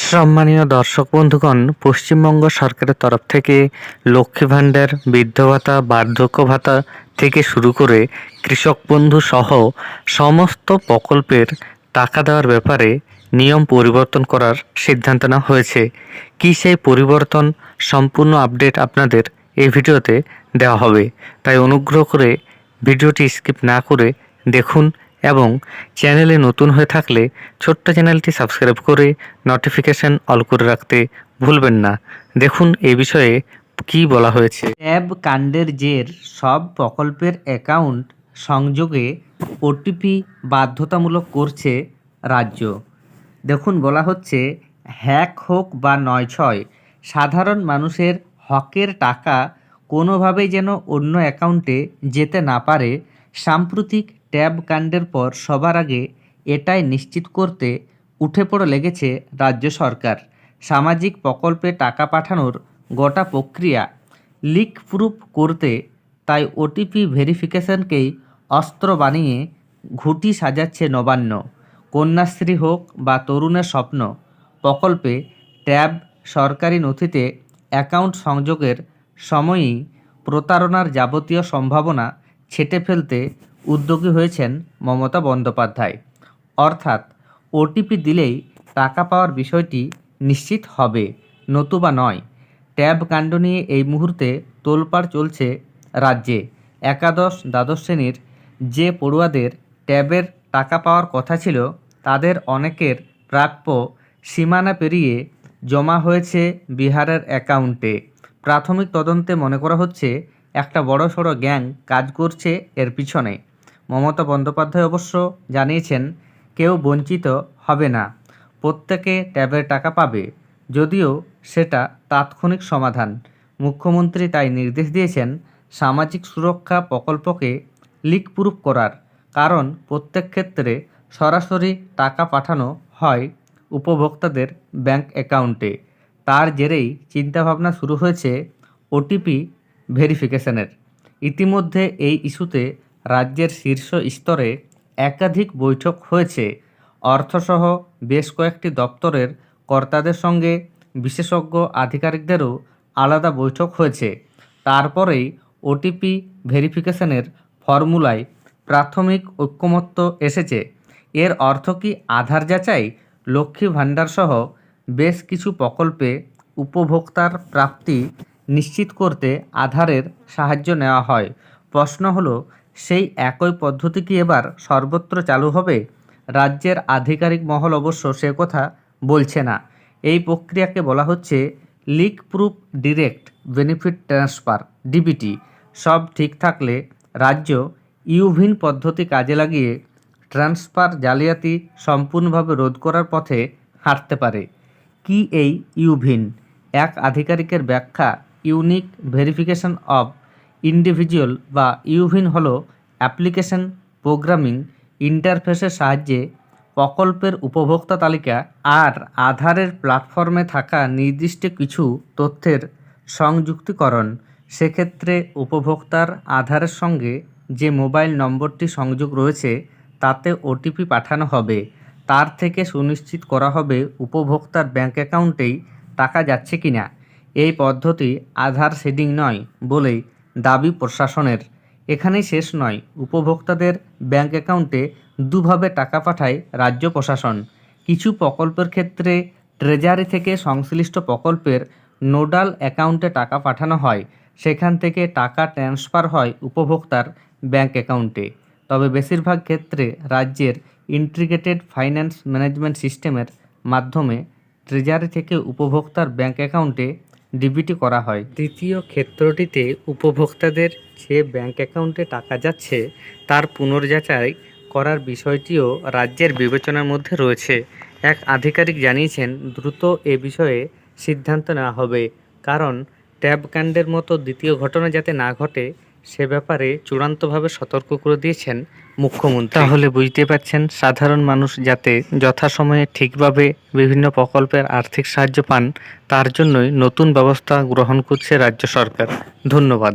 সম্মানীয় দর্শক বন্ধুগণ, পশ্চিমবঙ্গ সরকারের তরফ থেকে লক্ষ্মী ভাণ্ডার, বৃদ্ধ ভাতা, বার্ধক্য ভাতা থেকে শুরু করে কৃষক বন্ধু সহ সমস্ত প্রকল্পের টাকা দেওয়ার ব্যাপারে নিয়ম পরিবর্তন করার সিদ্ধান্ত নেওয়া হয়েছে। কী সেই পরিবর্তন সম্পূর্ণ আপডেট আপনাদের এই ভিডিওতে দেওয়া হবে, তাই অনুগ্রহ করে ভিডিওটি স্কিপ না করে দেখুন এবং চ্যানেলে নতুন হয়ে থাকলে ছোট্ট চ্যানেলটি সাবস্ক্রাইব করে নোটিফিকেশন অল করে রাখতে ভুলবেন না। দেখুন এই বিষয়ে কি বলা হয়েছে। ট্যাব কাণ্ডের জের সব প্রকল্পের অ্যাকাউন্ট সংযোগে ওটিপি বাধ্যতামূলক করছে রাজ্য। দেখুন, বলা হচ্ছে হ্যাক হোক বা ৯৬, সাধারণ মানুষের হকের টাকা কোনোভাবেই যেন অন্য অ্যাকাউন্টে যেতে না পারে। সাম্প্রতিক ট্যাব কাণ্ডের পর সবার আগে এটাই নিশ্চিত করতে উঠে পড়ে লেগেছে রাজ্য সরকার। সামাজিক প্রকল্পে টাকা পাঠানোর গোটা প্রক্রিয়া লিক প্রুফ করতে তাই ওটিপি ভেরিফিকেশনকেই অস্ত্র বানিয়ে ঘুঁটি সাজাচ্ছে নবান্ন। কন্যাশ্রী হোক বা তরুণের স্বপ্ন প্রকল্পে ট্যাব সরকারি নথিতে অ্যাকাউন্ট সংযোগের সময়ই প্রতারণার যাবতীয় সম্ভাবনা ছেঁটে ফেলতে উদ্যোগী হয়েছেন মমতা বন্দ্যোপাধ্যায়। অর্থাৎ ওটিপি দিলেই টাকা পাওয়ার বিষয়টি নিশ্চিত হবে, নতুবা নয়। ট্যাব কাণ্ড নিয়ে এই মুহূর্তে তোলপাড় চলছে রাজ্যে। একাদশ দ্বাদশ শ্রেণীর যে পড়ুয়াদের ট্যাবের টাকা পাওয়ার কথা ছিল, তাদের অনেকের প্রাপ্য সীমানা পেরিয়ে জমা হয়েছে বিহারের অ্যাকাউন্টে। প্রাথমিক তদন্তে মনে করা হচ্ছে একটা বড়সড় গ্যাং কাজ করছে এর পিছনে। মমতা বন্দ্যোপাধ্যায় অবশ্য জানিয়েছেন কেউ বঞ্চিত হবে না, প্রত্যেকে ট্যাবের টাকা পাবে, যদিও সেটা তাৎক্ষণিক সমাধান। মুখ্যমন্ত্রী তাই নির্দেশ দিয়েছেন সামাজিক সুরক্ষা প্রকল্পকে লিক প্রুফ করার, কারণ প্রত্যেক ক্ষেত্রে সরাসরি টাকা পাঠানো হয় উপভোক্তাদের ব্যাংক অ্যাকাউন্টে। তার জেরেই চিন্তাভাবনা শুরু হয়েছে ওটিপি ভেরিফিকেশনের। ইতিমধ্যে এই ইস্যুতে রাজ্যের শীর্ষ স্তরে একাধিক বৈঠক হয়েছে। অর্থসহ বেশ কয়েকটি দপ্তরের কর্তাদের সঙ্গে বিশেষজ্ঞ আধিকারিকদেরও আলাদা বৈঠক হয়েছে। তারপরেই ওটিপি ভেরিফিকেশনের ফর্মুলায় প্রাথমিক ঐকমত্য এসেছে। এর অর্থ কি আধার যাচাই, লক্ষ্মী ভাণ্ডার সহ বেশ কিছু প্রকল্পে উপভোক্তার প্রাপ্তি নিশ্চিত করতে আধারের সাহায্য নেওয়া হয়। প্রশ্ন হলো, সেই একই পদ্ধতি কি এবার সর্বত্র চালু হবে? রাজ্যের আধিকারিক মহল অবশ্য সে কথা বলছে না। এই প্রক্রিয়াকে বলা হচ্ছে leak proof direct benefit transfer, DBT. সব ঠিক থাকলে রাজ্য ইউভিন পদ্ধতি কাজে লাগিয়ে ট্রান্সফার জালিয়াতি সম্পূর্ণভাবে রোধ করার পথে হাঁটতে পারে। কি এই ইউভিন? এক আধিকারিকের ব্যাখ্যা, ইউনিক ভেরিফিকেশন অব ইন্ডিভিজুয়াল বা ইউভিন হলো অ্যাপ্লিকেশন প্রোগ্রামিং ইন্টারফেসের সাহায্যে প্রকল্পের উপভোক্তা তালিকা আর আধারের প্ল্যাটফর্মে থাকা নির্দিষ্ট কিছু তথ্যের সংযুক্তিকরণ। সেক্ষেত্রে উপভোক্তার আধারের সঙ্গে যে মোবাইল নম্বরটি সংযোগ রয়েছে তাতে ওটিপি পাঠানো হবে। তার থেকে সুনিশ্চিত করা হবে উপভোক্তার ব্যাংক অ্যাকাউন্টেই টাকা যাচ্ছে কিনা। এই পদ্ধতি আধার শেডিং নয় বলেই দাবি প্রশাসনের। এখানেই শেষ নয়, উপভোক্তাদের ব্যাংক অ্যাকাউন্টে দুভাবে টাকা পাঠায় রাজ্য প্রশাসন। কিছু প্রকল্পের ক্ষেত্রে ট্রেজারি থেকে সংশ্লিষ্ট প্রকল্পের নোডাল অ্যাকাউন্টে টাকা পাঠানো হয়, সেখান থেকে টাকা ট্রান্সফার হয় উপভোক্তার ব্যাংক অ্যাকাউন্টে। তবে বেশিরভাগ ক্ষেত্রে রাজ্যের ইন্টিগ্রেটেড ফাইন্যান্স ম্যানেজমেন্ট সিস্টেমের মাধ্যমে ট্রেজারি থেকে উপভোক্তার ব্যাংক অ্যাকাউন্টে ডিবিটি করা হয়। দ্বিতীয় ক্ষেত্রটিতে উপভোক্তাদের যে ব্যাংক অ্যাকাউন্টে টাকা যাচ্ছে তার পুনর্যাচাই করার বিষয়টিও রাজ্যের বিবেচনার মধ্যে রয়েছে। এক আধিকারিক জানিয়েছেন দ্রুত এ বিষয়ে সিদ্ধান্ত নেওয়া হবে, কারণ ট্যাব কাণ্ডের মতো দ্বিতীয় ঘটনা যাতে না ঘটে সে ব্যাপারে চূড়ান্তভাবে সতর্ক করে দিয়েছেন মুখ্যমন্ত্রী। তাহলে বুঝতে পারছেন, সাধারণ মানুষ যাতে যথাসময়ে ঠিকভাবে বিভিন্ন প্রকল্পের আর্থিক সাহায্য পান, তার জন্যই নতুন ব্যবস্থা গ্রহণ করছে রাজ্য সরকার। ধন্যবাদ।